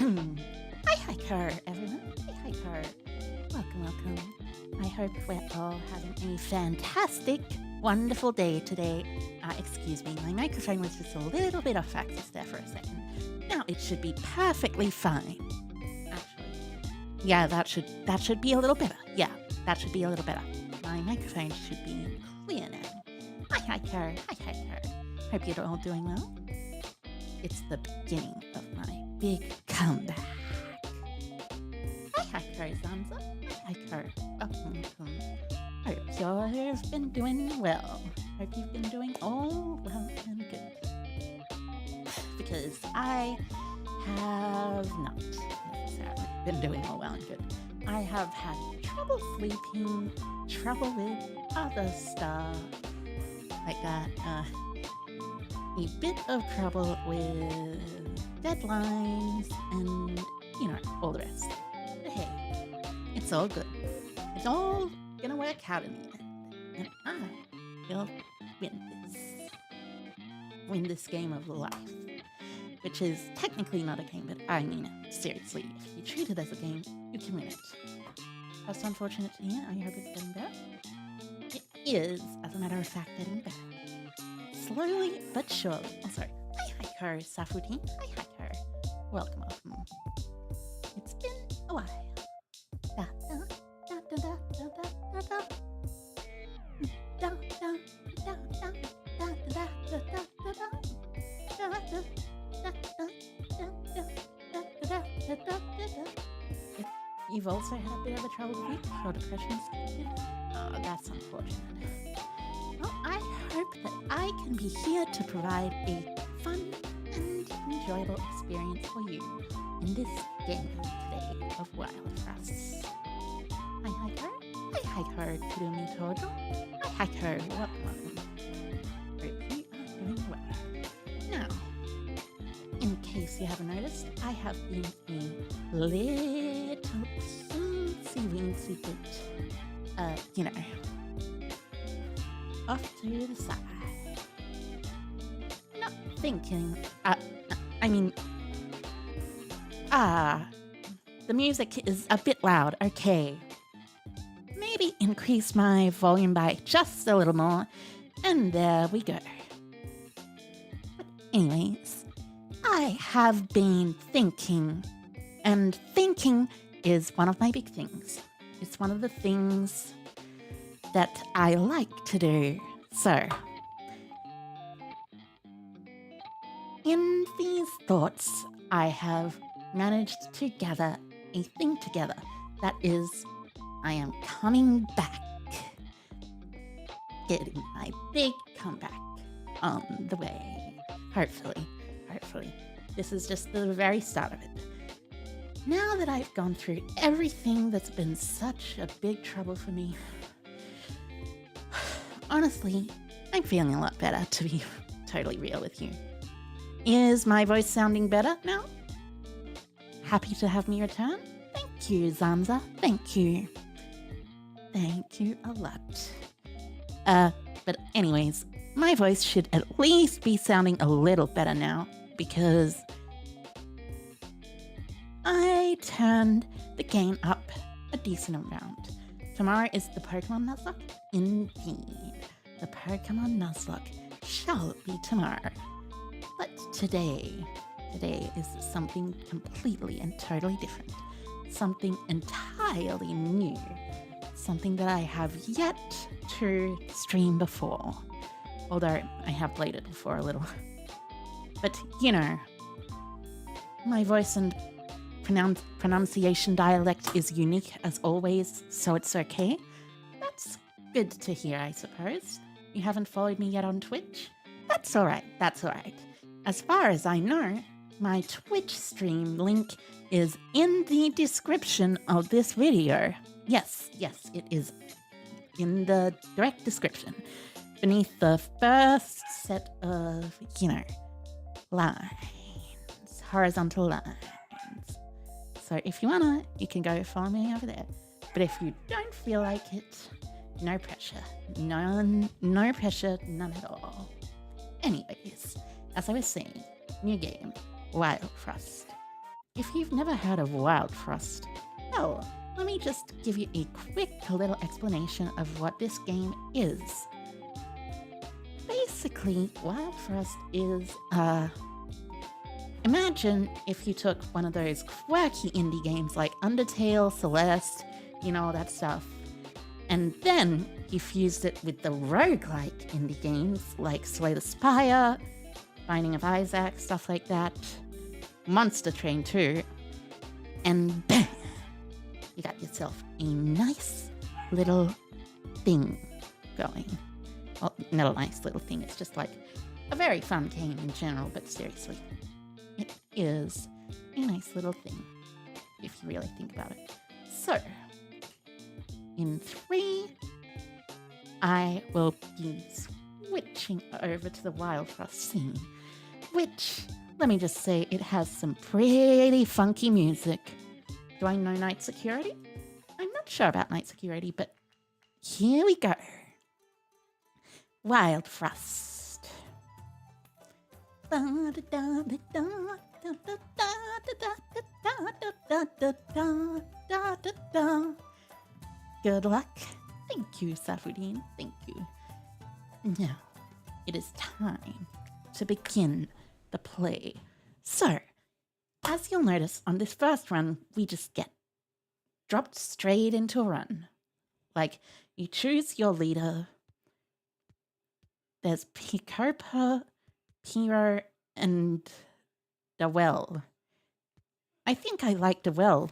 Hi, Aiko, everyone. Hi, Aiko. Welcome. I hope we're all having a fantastic, wonderful day today. Excuse me, my microphone was just a little bit off axis there for a second. Now it should be perfectly fine. Actually, yeah, that should be a little better. Yeah, that should be a little better. My microphone should be clear now. Hi, Aiko. Hope you're all doing well. It's the beginning of my big comeback. Hi, Aiko, Zanza. Hi, Aiko. Welcome. Hope you've been doing well. Hope you've been doing all well and good. Because I have not necessarily been doing all well and good. I have had trouble sleeping, trouble with other stuff like that. A bit of trouble with deadlines and, all the rest. But hey, it's all good. It's all gonna work out in the end. And I will win this game of life. Which is technically not a game, but I mean it. Seriously, if you treat it as a game, you can win it. That's unfortunate to hear. I hope it's getting better. It is, as a matter of fact, getting better. Slowly but surely. Oh, sorry. Hi, Aiko, Safuti. Hi, Aiko. Welcome. It's been a while. Da, da, da, da, da, da, da, da. Da, da, da, da, da, da, da, da, da, if you've also had a bit of a troubled week, your depression's kicked in. Oh, that's unfortunate. Well, I hope that I can be here to provide a fun and enjoyable experience for you in this game today of Wildfrost. Hi, Aiko, Kurumi Tojo. Hi, Aiko, welcome. Hope you are doing well. Now, in case you haven't noticed, I have been a little teensy-weensy bit, off to the side. Not thinking, the music is a bit loud, okay. Maybe increase my volume by just a little more, and there we go. But anyways, I have been thinking, and thinking is one of my big things. It's one of the things that I like to do. So, in these thoughts, I have managed to gather a thing together that is, I am coming back. Getting my big comeback on the way. Hopefully. This is just the very start of it. Now that I've gone through everything that's been such a big trouble for me, honestly, I'm feeling a lot better, to be totally real with you. Is my voice sounding better now? Happy to have me return? Thank you, Zanza. Thank you. Thank you a lot. But anyways, my voice should at least be sounding a little better now because I turned the game up a decent amount. Tomorrow is the Pokemon Nuzlocke? Indeed. The Pokemon Nuzlocke shall be tomorrow. But today is something completely and totally different. Something entirely new. Something that I have yet to stream before. Although I have played it before a little. But, my voice and pronunciation dialect is unique as always, so it's okay. That's good to hear, I suppose. You haven't followed me yet on Twitch? That's alright. As far as I know, my Twitch stream link is in the description of this video. Yes, it is in the direct description. Beneath the first set of, lines. Horizontal lines. So if you wanna, you can go follow me over there. But if you don't feel like it, no pressure. No pressure, none at all. Anyways, as I was saying, new game, Wildfrost. if you've never heard of Wildfrost, well, let me just give you a quick little explanation of what this game is. Basically, Wildfrost is, imagine if you took one of those quirky indie games like Undertale, Celeste, you know, all that stuff, and then you fused it with the roguelike indie games like Slay the Spire, Binding of Isaac, stuff like that, Monster Train 2, and bam! You got yourself a nice little thing going. Well, not a nice little thing, it's just like a very fun game in general, but seriously, it is a nice little thing, if you really think about it. So, in 3, I will be switching over to the Wildfrost scene, which, let me just say, it has some pretty funky music. Do I know night security? I'm not sure about night security, but here we go. Wildfrost. Good luck. Thank you, Safudin. Thank you. Now, it is time to begin the play. So, as you'll notice, on this first run, we just get dropped straight into a run. Like, you choose your leader. There's Picopa, Piro, and Dwell. I think I like Dwell.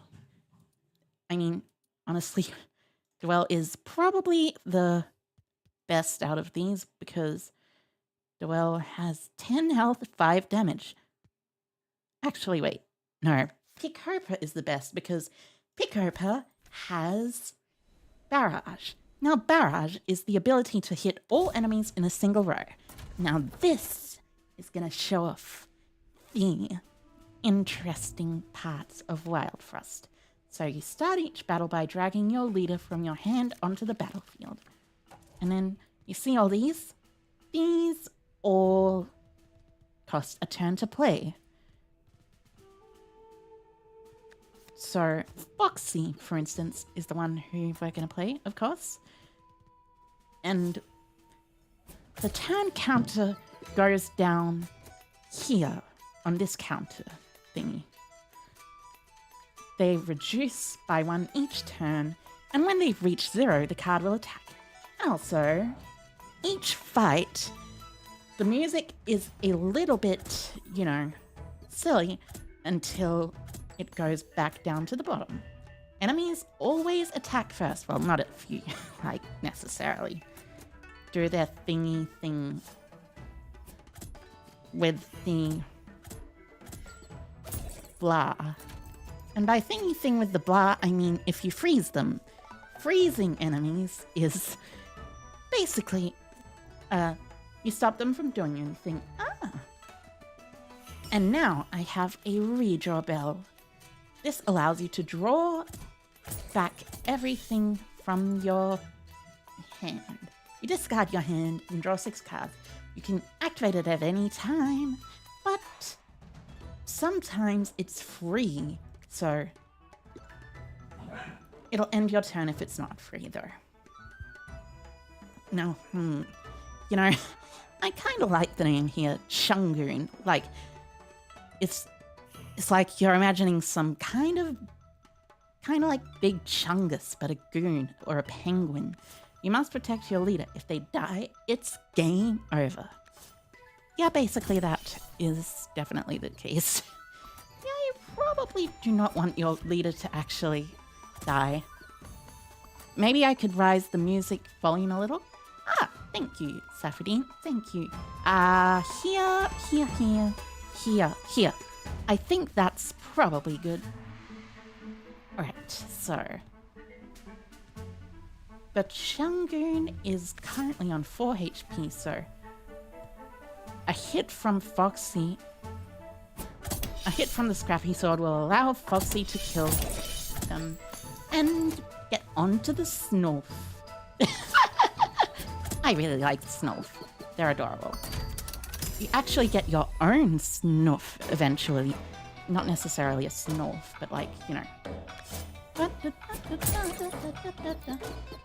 I mean, honestly, Dwell is probably the best out of these because Dwell has 10 health, 5 damage. Actually, wait. No, Picopa is the best because Picopa has Barrage. Now, Barrage is the ability to hit all enemies in a single row. Now, this is going to show off the interesting parts of Wildfrost. So you start each battle by dragging your leader from your hand onto the battlefield. And then you see all these? These all cost a turn to play. So Foxy, for instance, is the one who we're going to play, of course. And the turn counter goes down here on this counter thingy. They reduce by 1 each turn, and when they reach 0, the card will attack. Also, each fight, the music is a little bit, you know, silly until it goes back down to the bottom. Enemies always attack first. Well, not if you, like, necessarily do their thingy thing with the blah. And by thingy thing with the blah, I mean if you freeze them. Freezing enemies is basically, you stop them from doing anything. And now I have a redraw bell. This allows you to draw back everything from your hand. You discard your hand and draw 6 cards. You can activate it at any time, but sometimes it's free, so it'll end your turn if it's not free, though. Now, you know, I kind of like the name here, Shungoon. Like, it's like you're imagining some kind of like Big Chungus, but a goon or a penguin. You must protect your leader. If they die, it's game over. Yeah, basically that is definitely the case. Yeah, you probably do not want your leader to actually die. Maybe I could rise the music volume a little. Thank you, Safradine. Thank you. Here. I think that's probably good. Alright, so. But Shungoon is currently on 4 HP, so a hit from Foxy, a hit from the Scrappy Sword will allow Foxy to kill them and get onto the Snorf. I really like the Snorf. They're adorable. You actually get your own Snorf eventually. Not necessarily a snorf, but like, you know.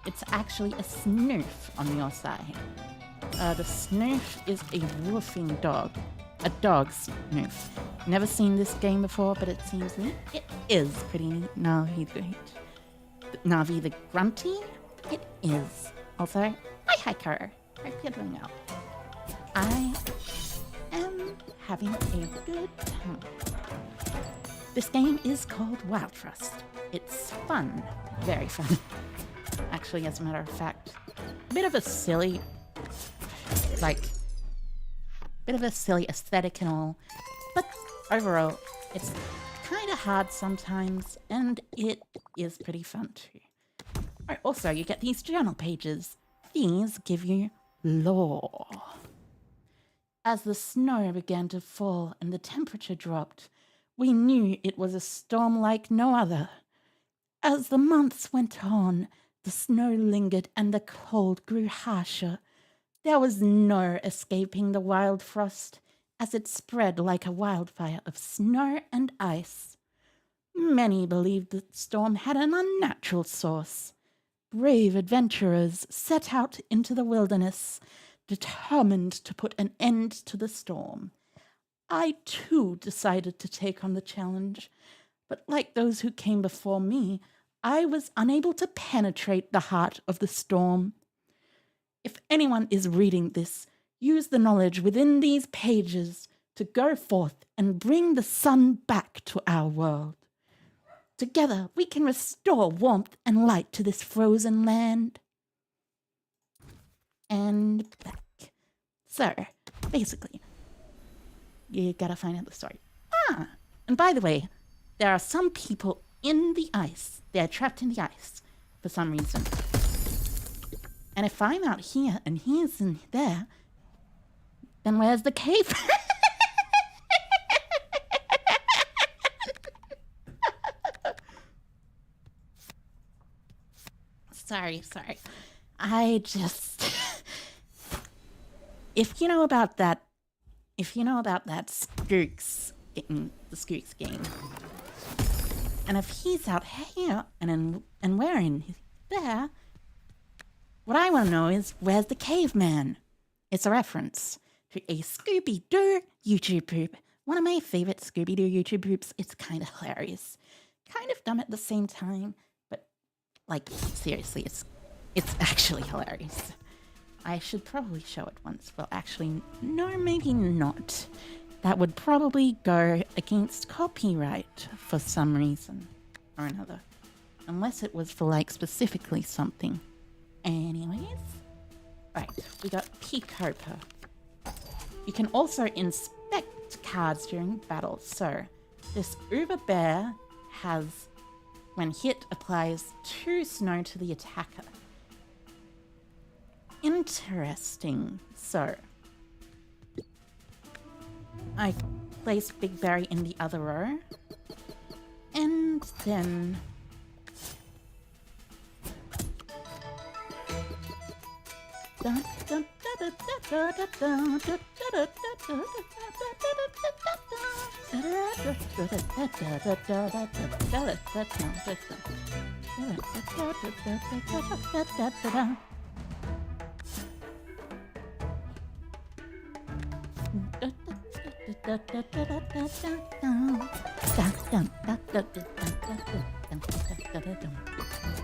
It's actually a snoof on your side. The snoof is a woofing dog. A dog snoof. Never seen this game before, but it seems neat. It is pretty neat. Navi the Grunty? It is. Also, hi Aiko. Hope you're doing well. I am having a good time. This game is called Wildfrost. It's fun. Very fun. Actually, as a matter of fact, a bit of a silly aesthetic and all, but overall, it's kind of hard sometimes, and it is pretty fun too. Oh, also, you get these journal pages. These give you lore. As the snow began to fall and the temperature dropped, we knew it was a storm like no other. As the months went on, the snow lingered and the cold grew harsher. There was no escaping the wild frost, as it spread like a wildfire of snow and ice. Many believed the storm had an unnatural source. Brave adventurers set out into the wilderness, determined to put an end to the storm. I too decided to take on the challenge, but like those who came before me, I was unable to penetrate the heart of the storm. If anyone is reading this, use the knowledge within these pages to go forth and bring the sun back to our world. Together we can restore warmth and light to this frozen land. And back. So, basically, you gotta find out the story. And by the way, there are some people in the ice. They're trapped in the ice for some reason. And if I'm out here and he's in there, then where's the cave? Sorry. I just... If you know about that Skooks game, the Skooks game, and if he's out here and we're in there, what I want to know is, where's the caveman? It's a reference to a Scooby-Doo YouTube poop. One of my favorite Scooby-Doo YouTube poops. It's kind of hilarious. Kind of dumb at the same time, but, like, seriously, it's actually hilarious. I should probably show it once. Well, actually, no, maybe not. That would probably go against copyright for some reason or another. Unless it was for, like, specifically something. Anyways, right, we got Peacoper. You can also inspect cards during battle. So, this Uber Bear has, when hit, applies 2 snow to the attacker. Interesting. So, I place Big Berry in the other row, and then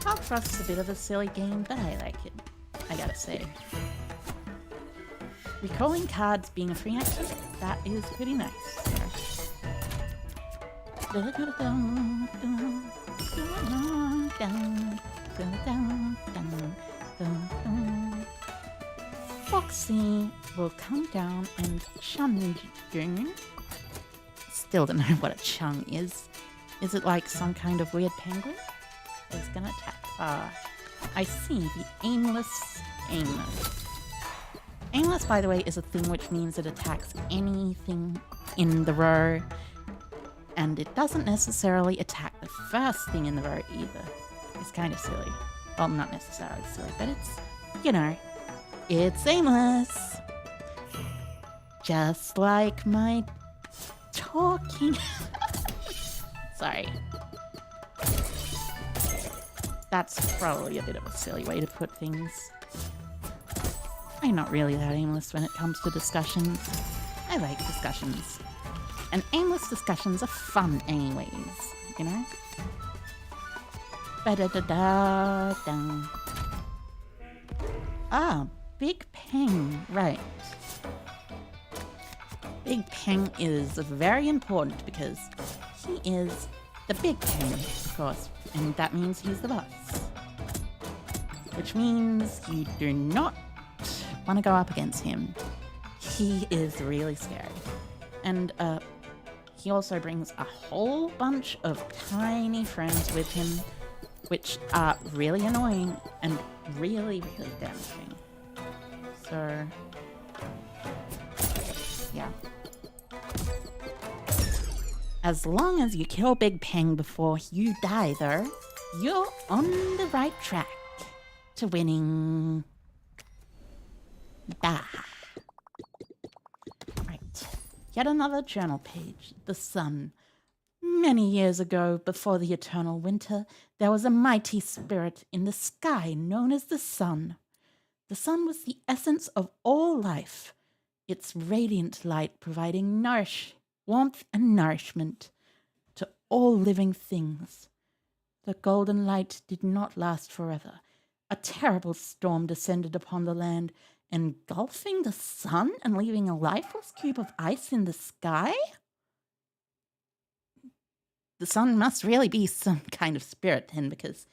Wildfrost is a bit of a silly game, but I like it, I gotta say. Recalling cards being a free action, that is pretty nice. Foxy will come down and chun you. Still don't know what a chung is. Is it like some kind of weird penguin? It's gonna attack. I see the aimless. Aimless, by the way, is a thing which means it attacks anything in the row, and it doesn't necessarily attack the first thing in the row either. It's kind of silly. Well, not necessarily silly, but it's, you know, it's aimless. Just like my talking. Sorry. That's probably a bit of a silly way to put things. I'm not really that aimless when it comes to discussions. I like discussions. And aimless discussions are fun anyways, you know? Ba-da-da-da-dang. Ah, Big Peng, right. Big Peng is very important because he is the Big Peng, of course, and that means he's the boss. Which means you do not want to go up against him. He is really scary. And he also brings a whole bunch of tiny friends with him, which are really annoying and really, really damaging. So, yeah. As long as you kill Big Peng before you die, though, you're on the right track to winning. Bah. Right. Yet another journal page. The sun. Many years ago, before the eternal winter, there was a mighty spirit in the sky known as the sun. The sun was the essence of all life, its radiant light providing warmth and nourishment to all living things. The golden light did not last forever. A terrible storm descended upon the land, engulfing the sun and leaving a lifeless cube of ice in the sky? The sun must really be some kind of spirit then, because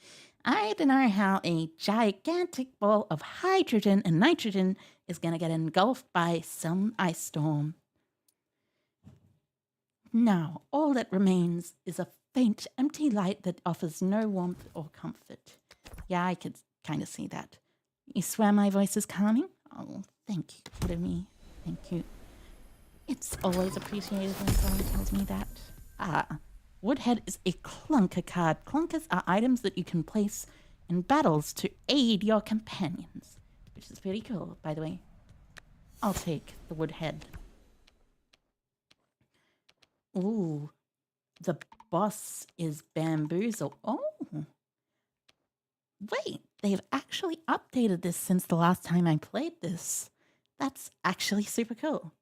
I don't know how a gigantic ball of hydrogen and nitrogen is going to get engulfed by some ice storm. Now, all that remains is a faint, empty light that offers no warmth or comfort. Yeah, I could kind of see that. You swear my voice is calming? Oh, thank you, kid of me. Thank you. It's always appreciated when someone tells me that. Woodhead is a clunker card. Clunkers are items that you can place in battles to aid your companions, which is pretty cool, by the way. I'll take the Woodhead. Ooh, the boss is Bamboozle. Oh, wait, they've actually updated this since the last time I played this. That's actually super cool.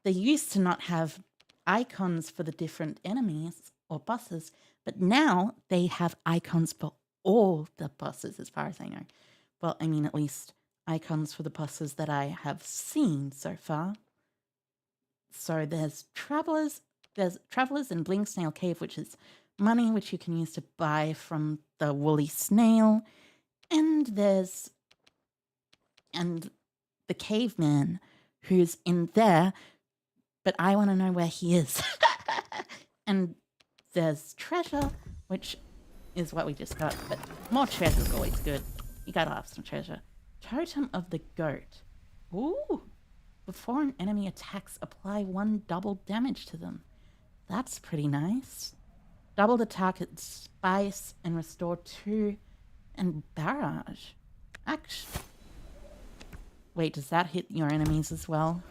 They used to not have icons for the different enemies or bosses, but now they have icons for all the bosses as far as I know. Well, I mean, at least icons for the bosses that I have seen so far. So there's Travelers in Blink Snail Cave, which is money which you can use to buy from the woolly snail. And there's the caveman who's in there, but I want to know where he is. And there's treasure, which is what we just got, but more treasure is always good. You gotta have some treasure. Totem of the Goat. Ooh! Before an enemy attacks, apply 1 double damage to them. That's pretty nice. Double the target's spice and restore 2 and barrage. Actually, wait, does that hit your enemies as well?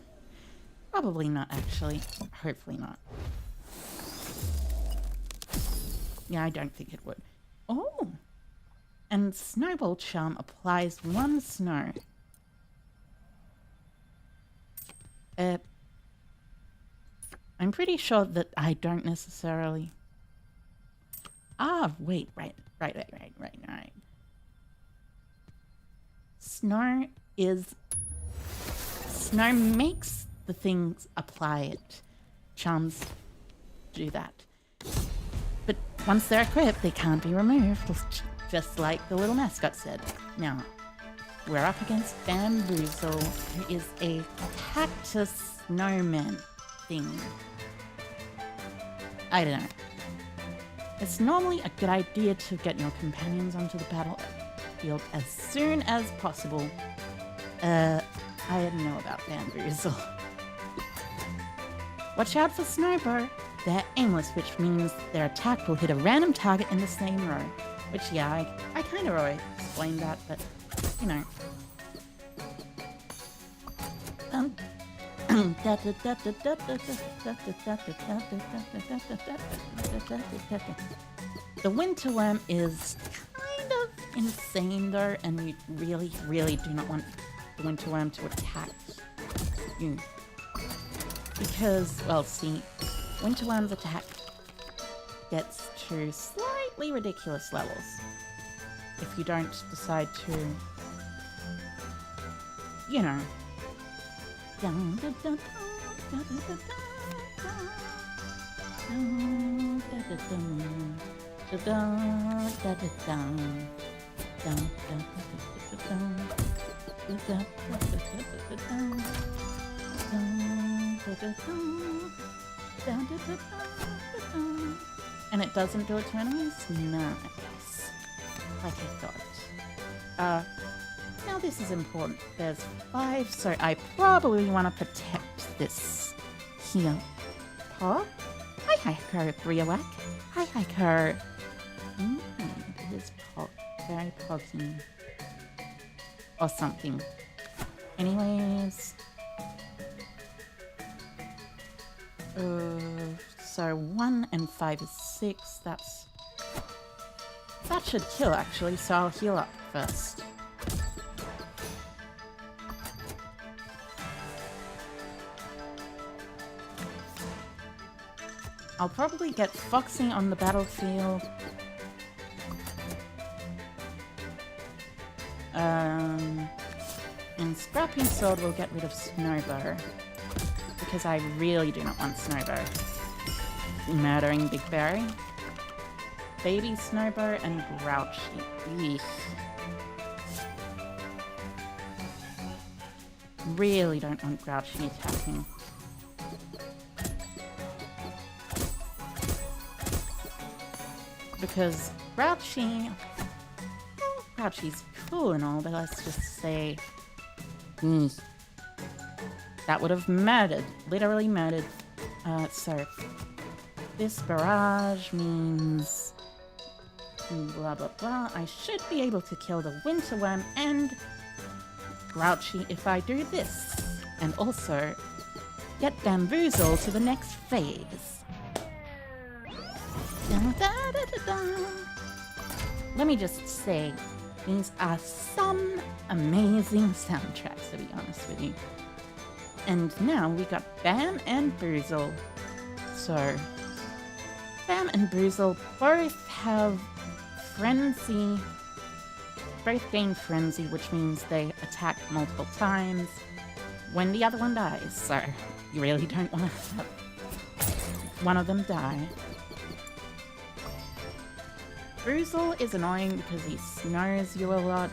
Probably not, actually. Hopefully not. Yeah, I don't think it would. Oh! And Snowball Charm applies 1 snow. I'm pretty sure that I don't necessarily... Ah, wait, right. Snow makes the things apply it. Charms do that. But once they're equipped, they can't be removed, just like the little mascot said. Now, we're up against Bamboozle, who is a cactus snowman thing. I don't know. It's normally a good idea to get your companions onto the battlefield as soon as possible. I didn't know about Bamboozle. Watch out for Snowbow. They're aimless, which means their attack will hit a random target in the same row. Which, yeah, I kind of already explained that, but, you know. The winter worm is kind of insane though, and you really, really do not want the winter worm to attack you. Because, well, see, winter worm's attack gets to slightly ridiculous levels if you don't decide to, you know. And it doesn't do it to enemies? Nice. Like I thought. Now this is important. There's 5, so I probably want to protect this here. Paw? Hi, Aiko, Briawak. Hi, Aiko. It is very poggy. Or something. Anyways. So 1 and 5 is 6. That should kill, actually, so I'll heal up first. I'll probably get Foxy on the battlefield. And Scrappy Sword will get rid of Snowbow. Because I really do not want Snowbow murdering Big Berry. Baby Snowbow and Grouchy. Eesh. Really don't want Grouchy attacking. Because Grouchy's cool and all, but let's just say that would have murdered, literally murdered. So this barrage means blah blah blah. I should be able to kill the winter worm and Grouchy if I do this, and also get Bamboozle to the next phase. Let me just say, these are some amazing soundtracks, to be honest with you. And now we got Bam and Boozle. So, Bam and Boozle both have Frenzy. Both gain Frenzy, which means they attack multiple times when the other one dies. So, you really don't want to have one of them die. Boozle is annoying because he snows you a lot.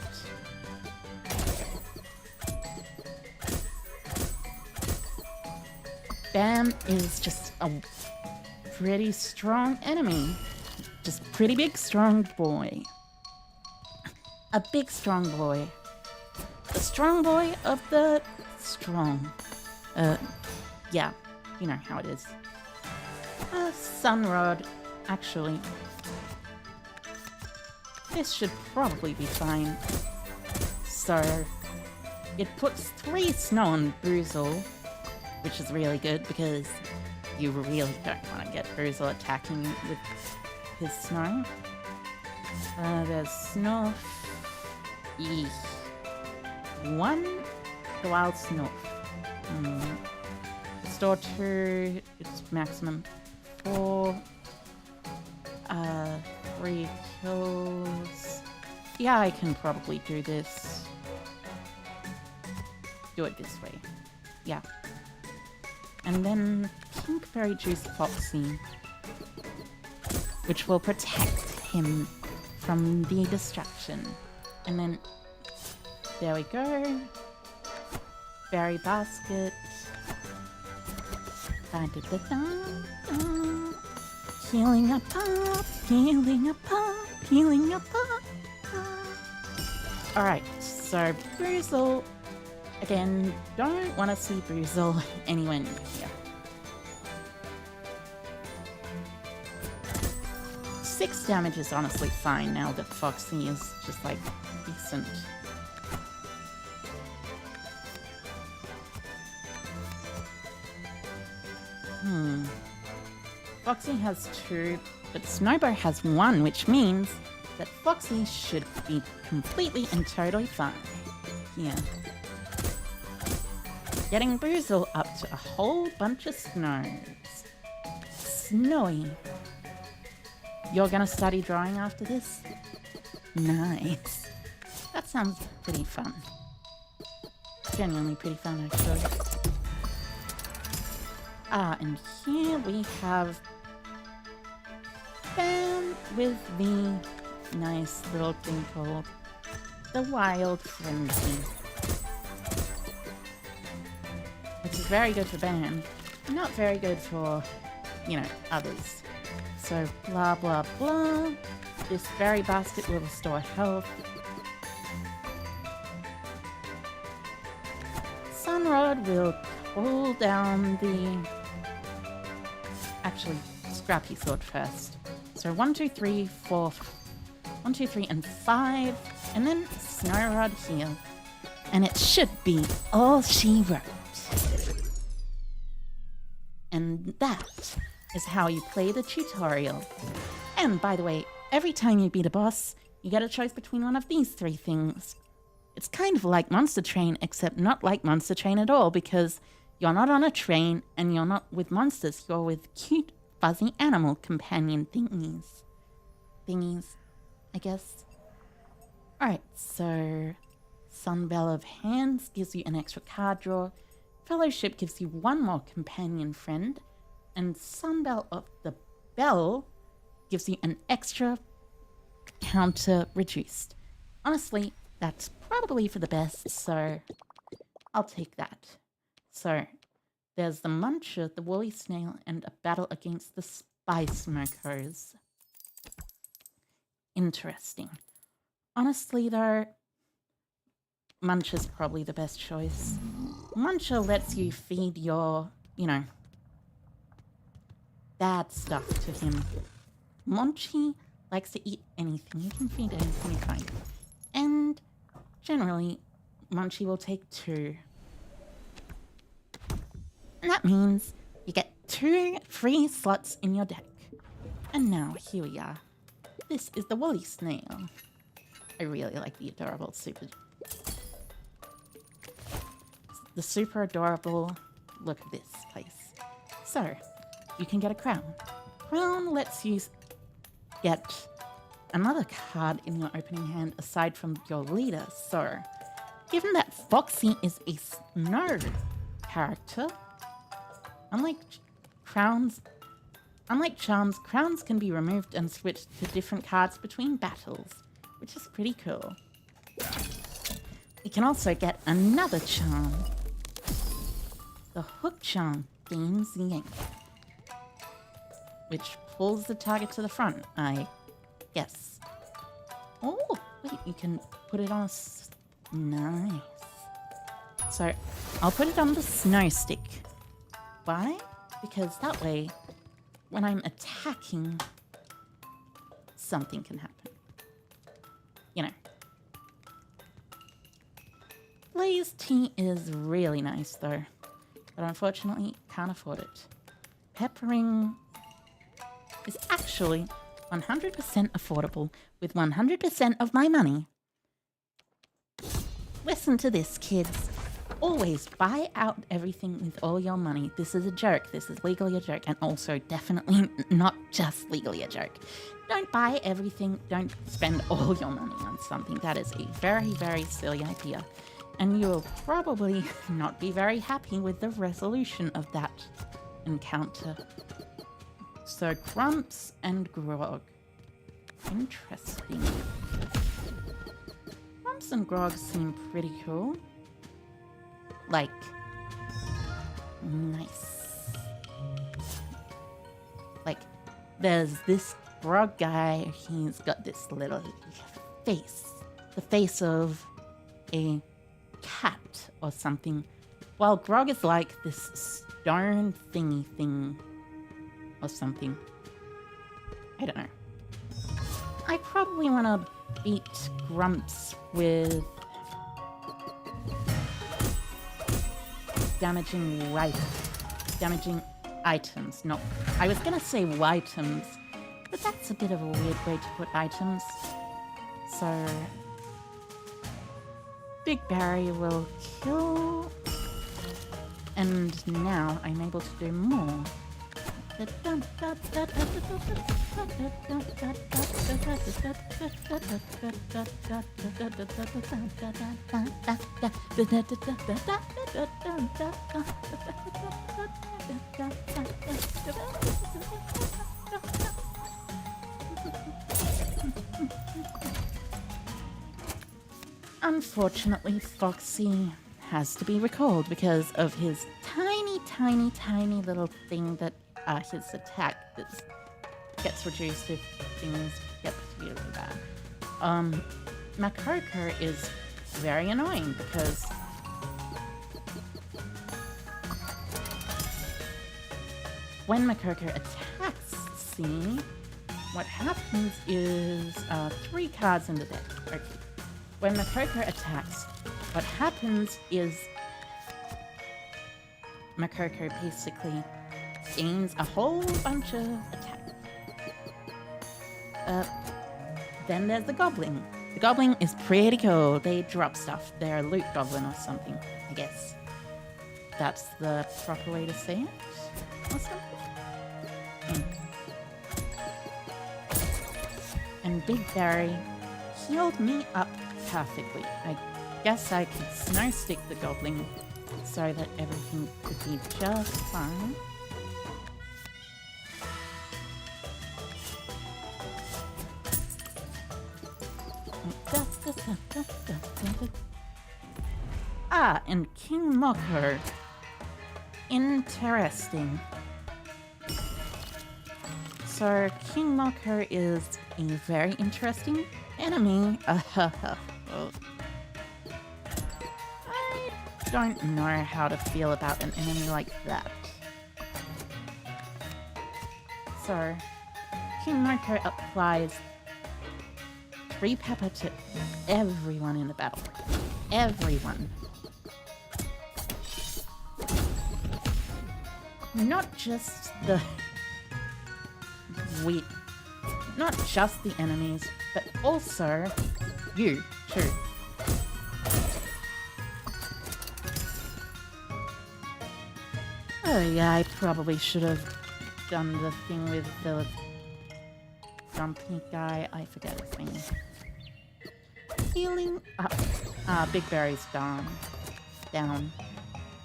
Bam is just a pretty strong enemy. Just pretty big, strong boy. A big, strong boy. The strong boy of the strong. Yeah, you know how it is. Sunrod, actually. This should probably be fine. So, it puts 3 snow on Boozle, which is really good because you really don't want to get Boozle attacking with his snow. There's Snuff. Eesh. 1, the Wild Snuff. Store 2, it's maximum 4. 3 kills. Yeah, I can probably do this. Do it this way. Yeah. And then Pinkberry Juice Foxy, which will protect him from the destruction. And then, there we go. Berry Basket. Healing up, healing up, healing up. Alright, so Boozle. Again, don't want to see Boozle anywhere near here. 6 damage is honestly fine now that Foxy is just like decent. Foxy has 2, but Snowbo has 1, which means that Foxy should be completely and totally fine. Yeah. Getting Boozle up to a whole bunch of snows. Snowy. You're gonna study drawing after this? Nice. That sounds pretty fun. Genuinely pretty fun, actually. And here we have Bam with the nice little thing called the Wild Frenzy. Which is very good for Bam, not very good for, you know, others. So blah blah blah. This berry basket will restore health. Sunrod will pull down the... Actually, Scrappy Sword first. So 1, 2, 3, 4... 1, 2, 3, and 5. And then Snowrod heal. And it should be all she wrote. And that is how you play the tutorial. And by the way, every time you beat a boss, you get a choice between one of these 3 things. It's kind of like Monster Train, except not like Monster Train at all, because you're not on a train and you're not with monsters, you're with cute, fuzzy animal companion thingies. I guess. Alright, so Sunbell of Hands gives you an extra card draw. Fellowship gives you 1 more companion friend. And Sunbell of the Bell gives you an extra counter reduced. Honestly, that's probably for the best, so I'll take that. So, there's the Muncher, the Woolly Snail, and a battle against the Spice Smokers. Interesting. Honestly, though, Muncher's probably the best choice. Muncher lets you feed your, you know, bad stuff to him. Monchi likes to eat anything. You can feed anything you find. And generally, Munchie will take 2. And that means you get 2 free slots in your deck. And now, here we are. This is the Woolly Snail. I really like the adorable the super adorable look of this place. So, you can get a crown. Crown lets you get another card in your opening hand aside from your leader. So, given that Foxy is a snow character, unlike charms, crowns can be removed and switched to different cards between battles, which is pretty cool. You can also get another charm. The Hook Charm gains the Yank, which pulls the target to the front, I guess. Oh, wait, you can put it on a... Nice. So, I'll put it on the Snow Stick. Why? Because that way, when I'm attacking, something can happen. You know. Blaze Tea is really nice, though. But unfortunately, can't afford it. Peppering is actually 100% affordable with 100% of my money. Listen to this, kids. Always buy out everything with all your money. This is a joke. This is legally a joke. And also definitely not just legally a joke. Don't buy everything. Don't spend all your money on something. That is a very, very silly idea. And you will probably not be very happy with the resolution of that encounter. So, Grumps and Grog. Interesting. Grumps and Grog seem pretty cool. Like, nice. Like, there's this Grog guy, he's got this little face. The face of a cat or something. While Grog is like this stone thingy thing or something. I don't know. I probably want to beat Grumps with damaging items, not... I was gonna say items, but that's a bit of a weird way to put items. So... Big Barry will kill... And now I'm able to do more. Unfortunately, Foxy has to be recalled because of his tiny little thing that his attack that gets reduced if things get really bad. Makoko is very annoying because when Makoko attacks C, what happens is 3 cards in the deck. Okay. When Makoko attacks, what happens is Makoko basically gains a whole bunch of attacks. Then there's the Goblin. The Goblin is pretty cool. They drop stuff. They're a loot goblin or something, I guess. That's the proper way to say it, or something. And Big Barry healed me up perfectly. I guess I could snow stick the Goblin so that everything could be just fine. Ah, and King Moko. Interesting. So, King Moko is a very interesting enemy. I don't know how to feel about an enemy like that. So, King Moko applies 3 pepper to everyone in the battle. Everyone. Not just the... Not just the enemies, but also you, too. Oh yeah, I probably should have done the thing with the grumpy guy. I forget his name. Healing up. Big Barry's down. Down.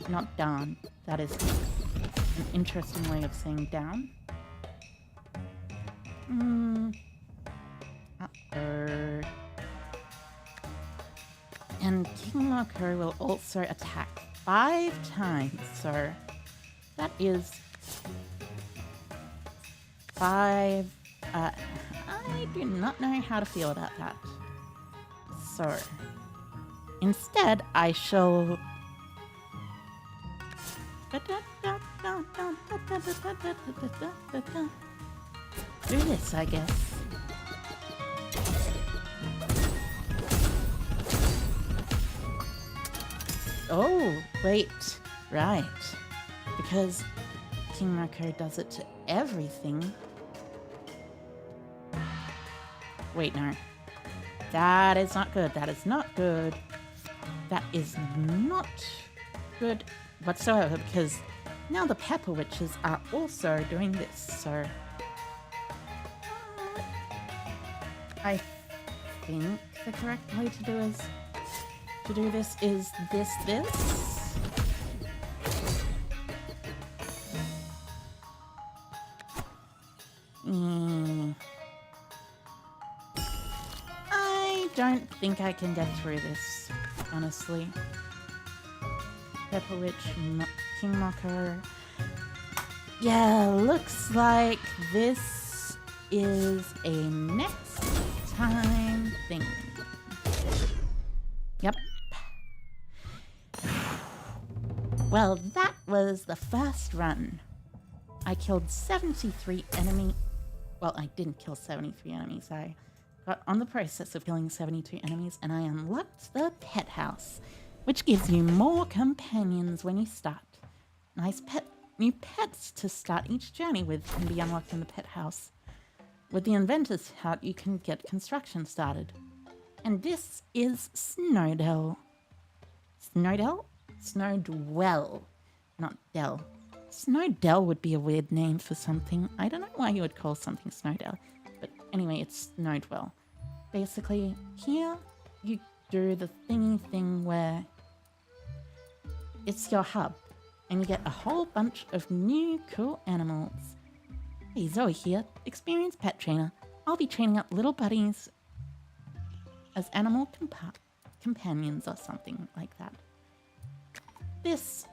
Not down. That is an interesting way of saying down. And King Moko will also attack 5 times, so that is 5. I do not know how to feel about that. So, instead, I shall... do this, I guess. Oh, wait. Right. Because King Moko does it to everything. Wait, no. That is not good. That is not good. That is not good whatsoever, because now the Pepper Witches are also doing this, so... I think the correct way to do this is this. I don't think I can get through this, honestly. Pepper Witch, King Moko. Yeah, looks like this is a next time thing. Yep. Well, that was the first run. I killed 73 enemy... Well, I didn't kill 73 enemies. I got on the process of killing 72 enemies, and I unlocked the pet house, which gives you more companions when you start. Nice pet new pets to start each journey with can be unlocked in the pet house. With the inventor's hut, you can get construction started. And this is Snowdell. Snowdell? Snowdwell, not Dell. Snowdell would be a weird name for something. I don't know why you would call something Snowdell. But anyway, it's Snowdwell. Basically, here you do the thingy thing where it's your hub. And you get a whole bunch of new cool animals. Hey, Zoe here, experienced pet trainer. I'll be training up little buddies as animal companions or something like that. This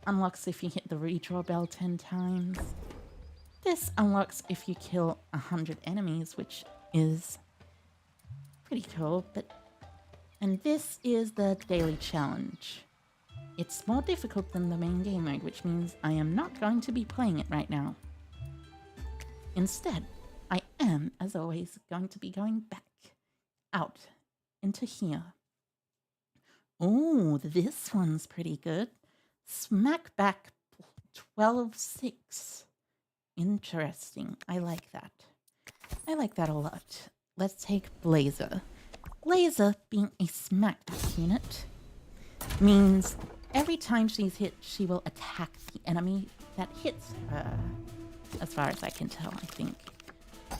unlocks if you hit the redraw bell 10 times. This unlocks if you kill 100 enemies, which is pretty cool. And this is the daily challenge. It's more difficult than the main game mode, which means I am not going to be playing it right now. Instead, I am, as always, going to be going back out into here. Oh, this one's pretty good. Smack back 12-6. Interesting. I like that. I like that a lot. Let's take Blazer. Blazer, being a smackback unit, means every time she's hit, she will attack the enemy that hits her. As far as I can tell, I think.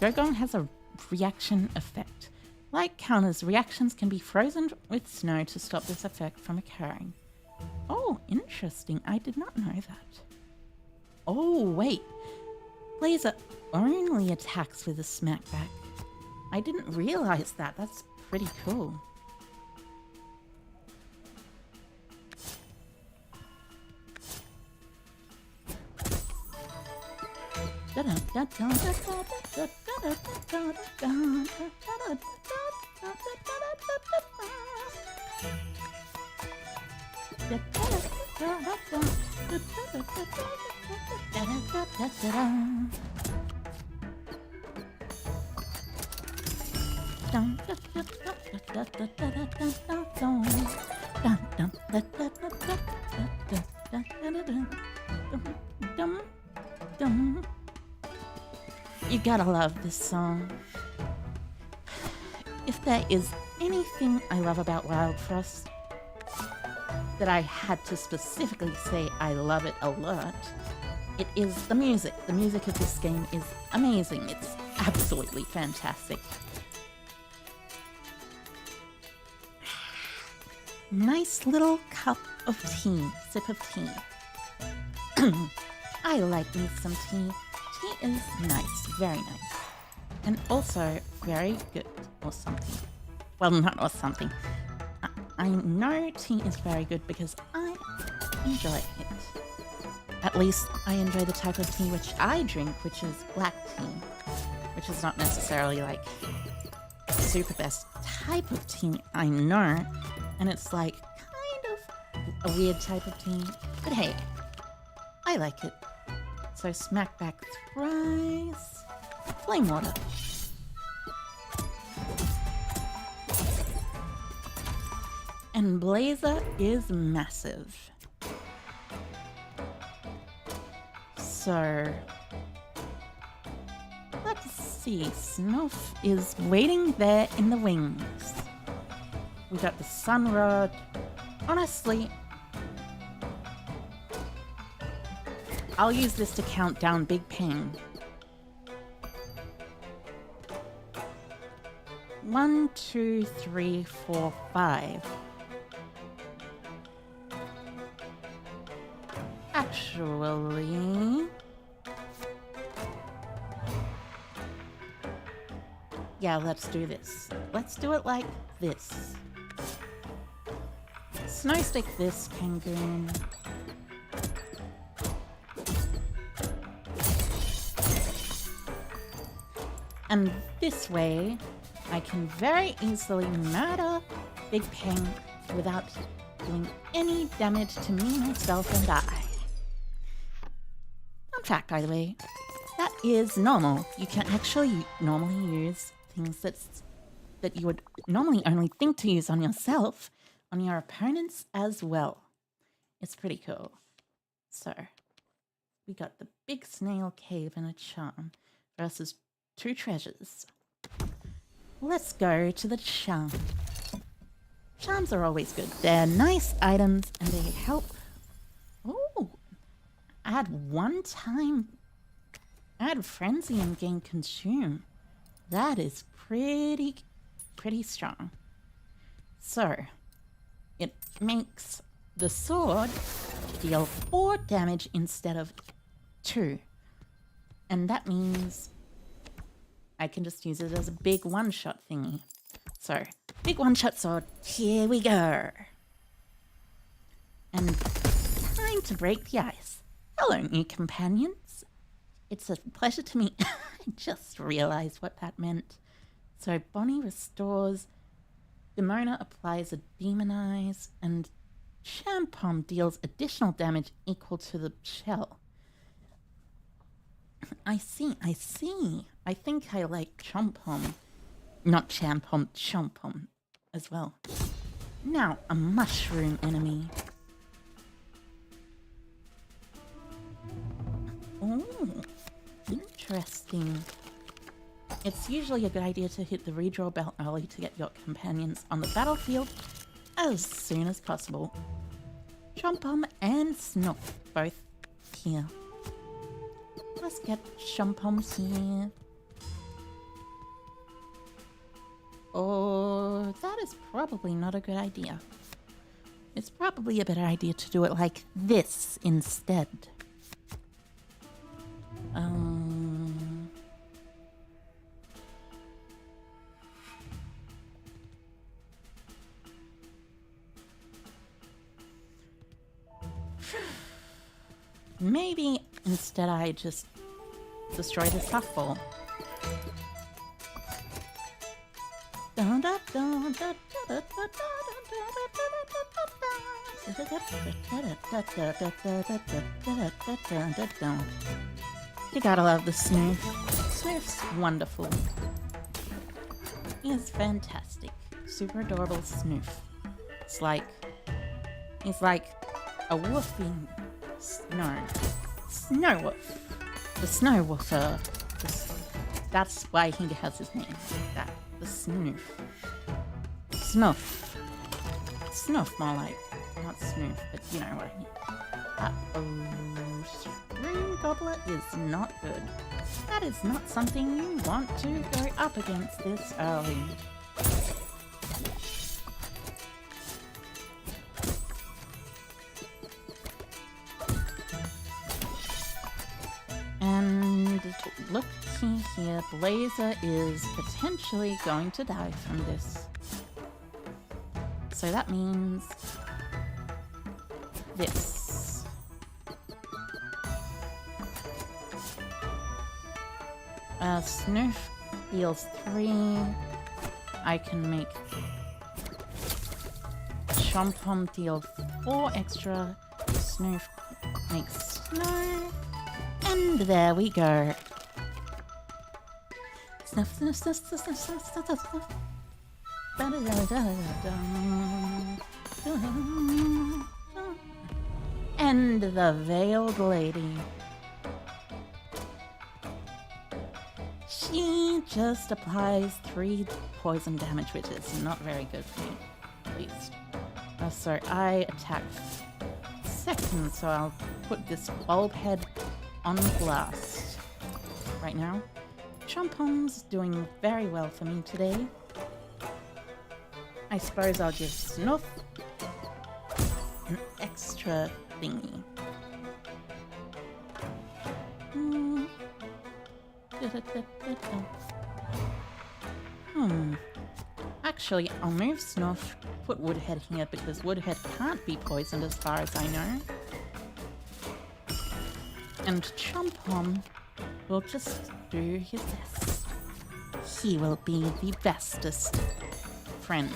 Gogong has a reaction effect. Like counters, reactions can be frozen with snow to stop this effect from occurring. Oh, interesting. I did not know that. Oh, wait. Blazer only attacks with a smackback. I didn't realize that. That's pretty cool. You gotta love this song. If there is anything I love about Wildfrost that I had to specifically say I love it a lot, it is the music. The music of this game is amazing. It's absolutely fantastic. Nice little cup of tea, sip of tea. I like me some tea. Tea is nice, very nice. And also very good or something. Well, not or something. I know tea is very good because I enjoy it. At least I enjoy the type of tea which I drink, which is black tea. Which is not necessarily like the super best type of tea, I know. And it's like kind of a weird type of tea. But hey, I like it. So smack back thrice. Flame water. And Blazer is massive. So let's see. Snuff is waiting there in the wings. We got the sun rod. Honestly, I'll use this to count down Big Ping. 1, 2, 3, 4, 5. Actually, yeah, let's do this. Let's do it like this. Snowstick this penguin. And this way, I can very easily murder Big Ping without doing any damage to me, myself, and I. Fun fact, by the way, that is normal. You can actually normally use things that you would normally only think to use on yourself, on your opponents as well. It's pretty cool. So, We got the big snail cave and a charm versus 2 treasures. Let's go to the charm. Charms are always good. They're nice items and they help. Oh, add 1 time. Add frenzy and gain consume. That is pretty strong. So, it makes the sword deal 4 damage instead of 2. And that means I can just use it as a big one-shot thingy. So, big one-shot sword, here we go. And time to break the ice. Hello, new companions. It's a pleasure to meet. I just realized what that meant. So, Bonnie restores, Demona applies a demonize, and Champom deals additional damage equal to the shell. I see. I think I like Chompom. Not Champom, Chompom as well. Now, a mushroom enemy. Oh, interesting. It's usually a good idea to hit the redraw bell early to get your companions on the battlefield as soon as possible. Chompom and Snuff both here. Let's get Chompom here. Oh, that is probably not a good idea. It's probably a better idea to do it like this instead. Maybe instead I just destroy this puffball. You gotta love the Snoof. Snoof's wonderful. He is fantastic. Super adorable Snoof. He's like a woofing snow wolf. The snow woofer. That's why he has his name like that. The Snoof. Snuff. Snuff, more like. Not Snoof, but you know what I mean. Scream Gobbler is not good. That is not something you want to go up against this early. And looking here, Blazer is potentially going to die from this. So that means this. Snoof deals 3. I can make Chompom deal 4 extra. Snoof makes snow. And there we go. Snuff, snuff, snuff, snuff, snuff, snuff, snuff, snuff. And the Veiled Lady. She just applies 3 poison damage, which is not very good for me, at least. So I attack second, so I'll put this bulb head on blast right now. Chompom's doing very well for me today. I suppose I'll give Snuff an extra thingy. Actually, I'll move Snuff, put Woodhead here because Woodhead can't be poisoned as far as I know. And Chompom will just do his best. He will be the bestest friend.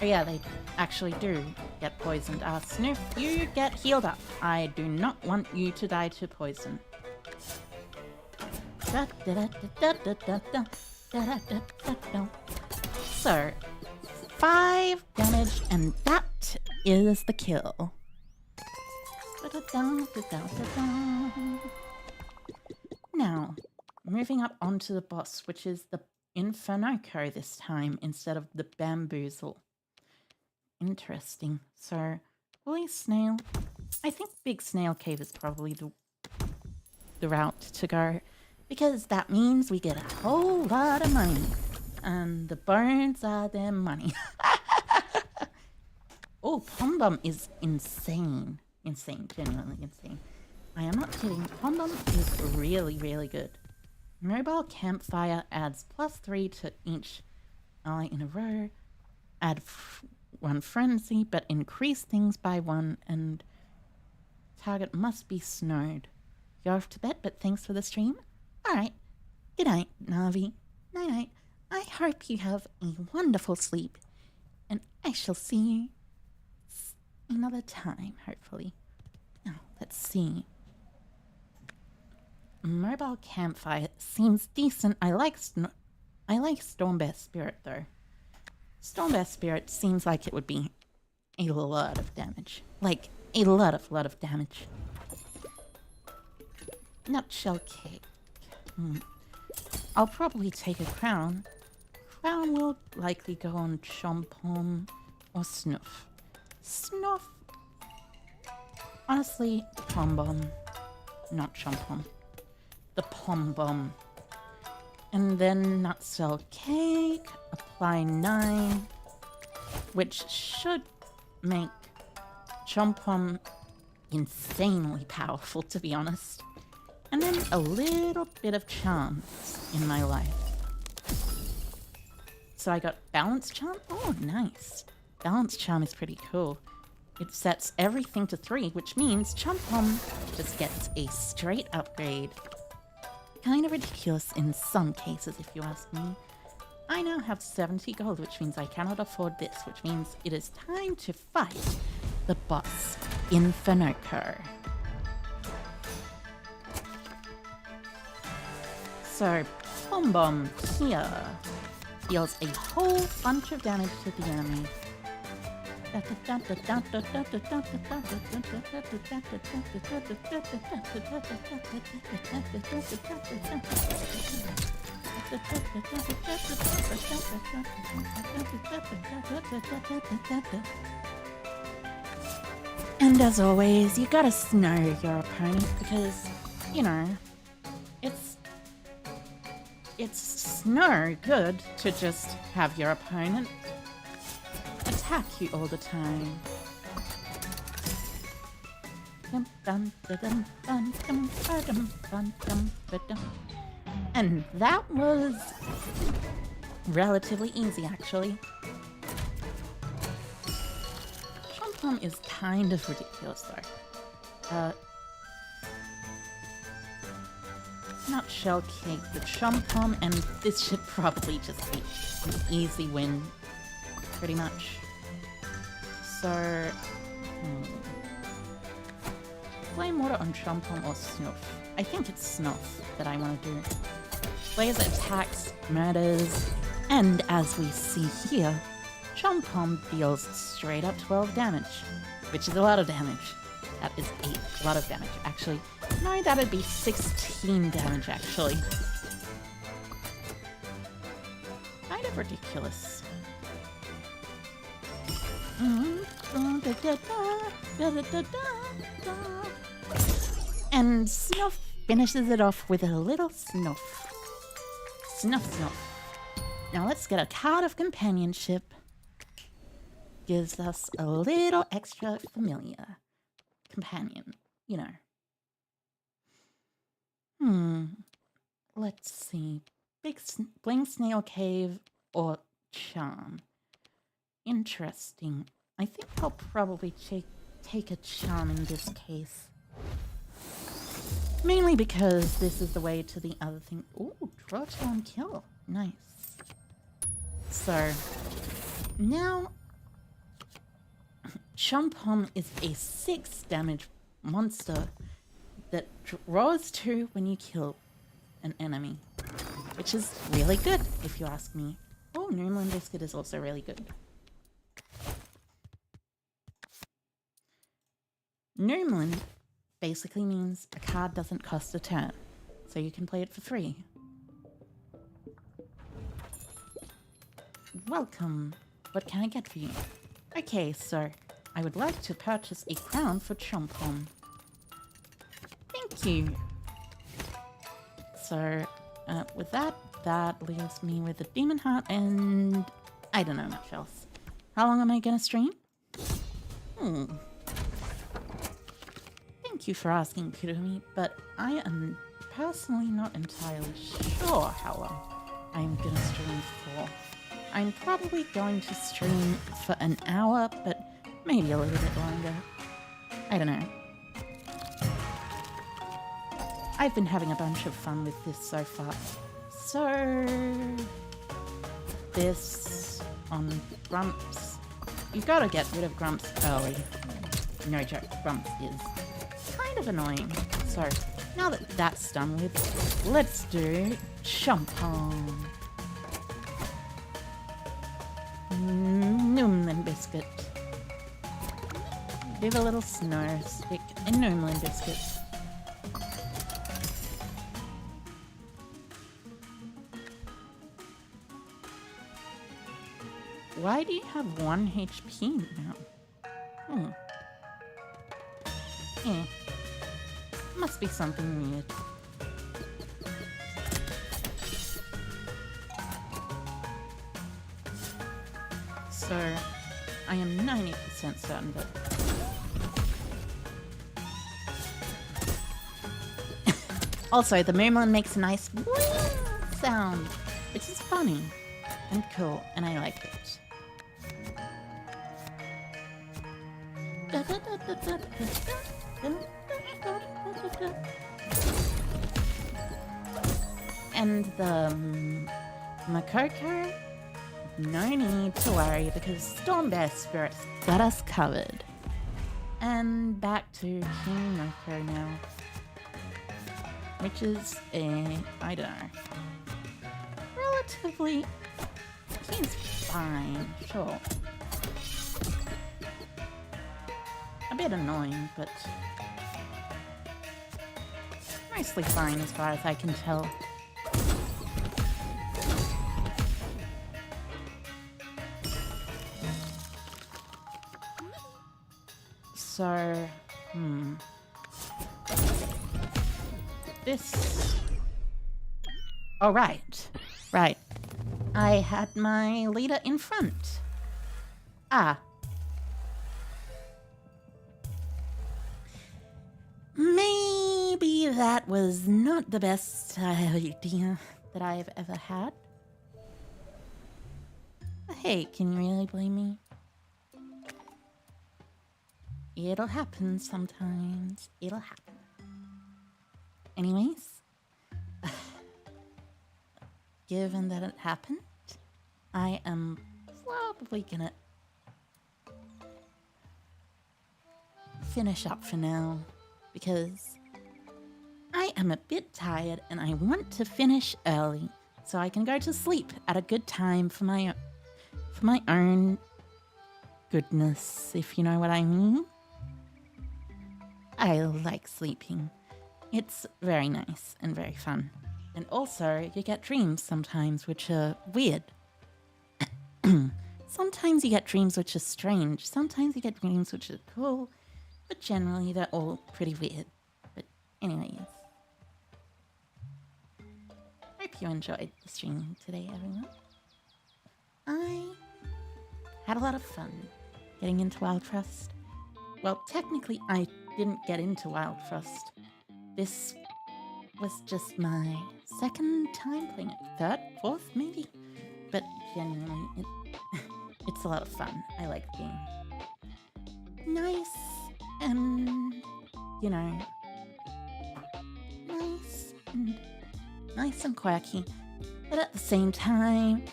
Oh yeah, they actually do get poisoned. Snoof, you get healed up. I do not want you to die to poison. So, 5 damage, and that is the kill. Now, moving up onto the boss, which is the Infernoco this time, instead of the Bamboozle. Interesting. So, Woolly Snail. I think Big Snail Cave is probably the route to go, because that means we get a whole lot of money. And the bones are their money. Oh, Pom Bomb is insane. Insane, genuinely insane. I am not kidding. Pom Bomb is really, really good. Mobile Campfire adds +3 to each ally in a row. Add 1 frenzy, but increase things by 1, and target must be snowed. You're off to bed, but thanks for the stream. Alright. Good night, Navi. Night night. I hope you have a wonderful sleep, and I shall see you another time, hopefully. Now, let's see. Mobile Campfire seems decent. I like Stormbear Spirit, though. Stormbear Spirit seems like it would be a lot of damage. Like, a lot of damage. Nutshell Cake. I'll probably take a crown. Crown will likely go on Chompom or Snuff. Snuff. Honestly, Pom Bomb. Not Chompom. The Pom Bomb. And then Nutshell Cake. Apply 9. Which should make Chompom insanely powerful, to be honest. And then a little bit of charms in my life. So I got Balance Charm. Oh, nice. Balance Charm is pretty cool. It sets everything to 3, which means Chompom just gets a straight upgrade. Kind of ridiculous in some cases, if you ask me. I now have 70 gold, which means I cannot afford this, which means it is time to fight the boss, Infernoco. So, Pom Bomb here deals a whole bunch of damage to the enemy. And as always, you gotta snow your opponent because, you know, it's no good to just have your opponent attack you all the time. And that was relatively easy, actually. Chompom is kind of ridiculous, though. Nutshell Cake, the Chompom, and this should probably just be an easy win, pretty much. So, Flame Water on Chompom or Snuff? I think it's Snuff that I want to do. Laser attacks, murders, and as we see here, Chompom deals straight up 12 damage, which is a lot of damage. That is a lot of damage, actually. No, that'd be 16 damage, actually. Kind of ridiculous. And Snuff finishes it off with a little snuff. Snuff, snuff. Now let's get a card of companionship. Gives us a little extra familiar companion, you know. Let's see. Bling Snail Cave or Charm. Interesting. I think I'll probably take a Charm in this case. Mainly because this is the way to the other thing. Ooh, draw Charm kill. Nice. So, now Chompom is a 6 damage monster that draws 2 when you kill an enemy, which is really good, if you ask me. Oh, Noomlin Biscuit is also really good. Noomlin basically means a card doesn't cost a turn, so you can play it for free. Welcome. What can I get for you? Okay, so I would like to purchase a crown for Chompon. Thank you. So, with that leaves me with a demon heart and I don't know much else. How long am I gonna stream? Thank you for asking, Kurumi, but I am personally not entirely sure how long I'm gonna stream for. I'm probably going to stream for an hour, but maybe a little bit longer. I don't know. I've been having a bunch of fun with this so far. So, this on Grumps. You gotta get rid of Grumps early. No joke, Grumps is kind of annoying. So, now that that's done with, let's do Chompon. Noomlin Biscuit. Give a little snow stick and Noomlin Biscuit. Why do you have 1 HP now? Must be something weird. So, I am 90% certain that... Also, the Moomlin makes a nice sound, which is funny and cool, and I like it. And the Makoko, no need to worry because Storm Bear Spirits got us covered. And back to King Moko now, which is I don't know, relatively, he's fine, sure. A bit annoying, but mostly fine as far as I can tell. So, this... Oh, right. Right. I had my leader in front. Ah. Maybe that was not the best idea that I've ever had. Hey, can you really blame me? It'll happen sometimes. It'll happen. Anyways, given that it happened, I am probably gonna finish up for now because I am a bit tired and I want to finish early so I can go to sleep at a good time for my own goodness, if you know what I mean. I like sleeping. It's very nice and very fun. And also, you get dreams sometimes which are weird. Sometimes you get dreams which are strange. Sometimes you get dreams which are cool. But generally, they're all pretty weird. But anyways. Hope you enjoyed the stream today, everyone. I had a lot of fun getting into Wildfrost. Well, technically, I didn't get into Wildfrost. This was just my second time playing it. Third? Fourth, maybe? But genuinely, it's a lot of fun. I like the game. Nice and, you know, nice and quirky. But at the same time,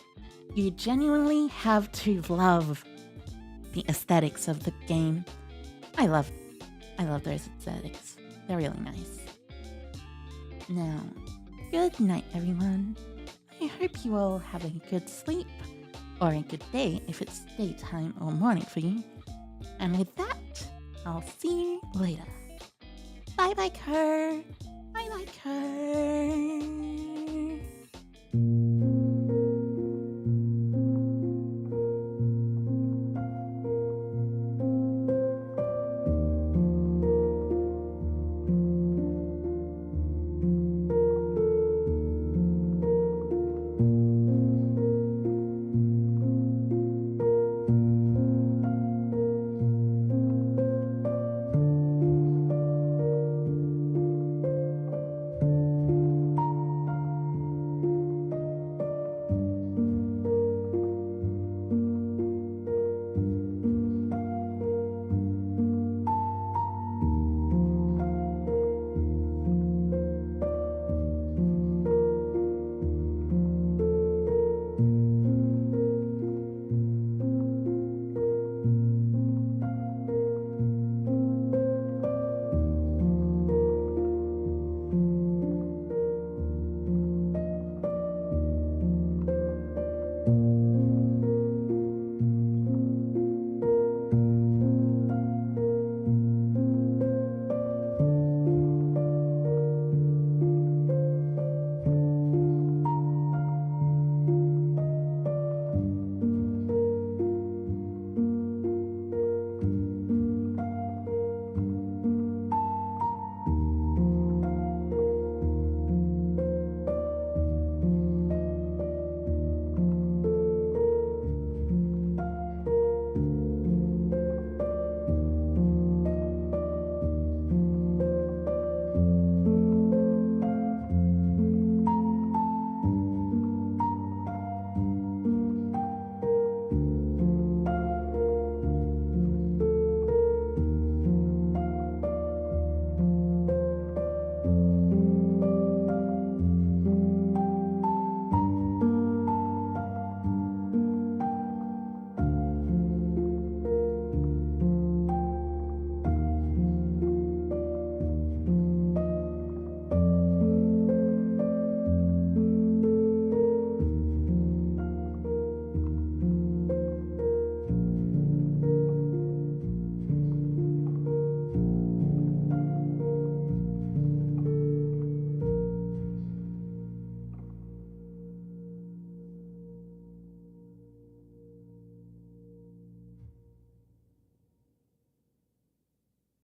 you genuinely have to love the aesthetics of the game. I love those aesthetics. They're really nice. Now, Good night, everyone. I hope you all have a good sleep, or a good day if it's daytime or morning for you. And with that, I'll see you later. Bye bye, Kerr.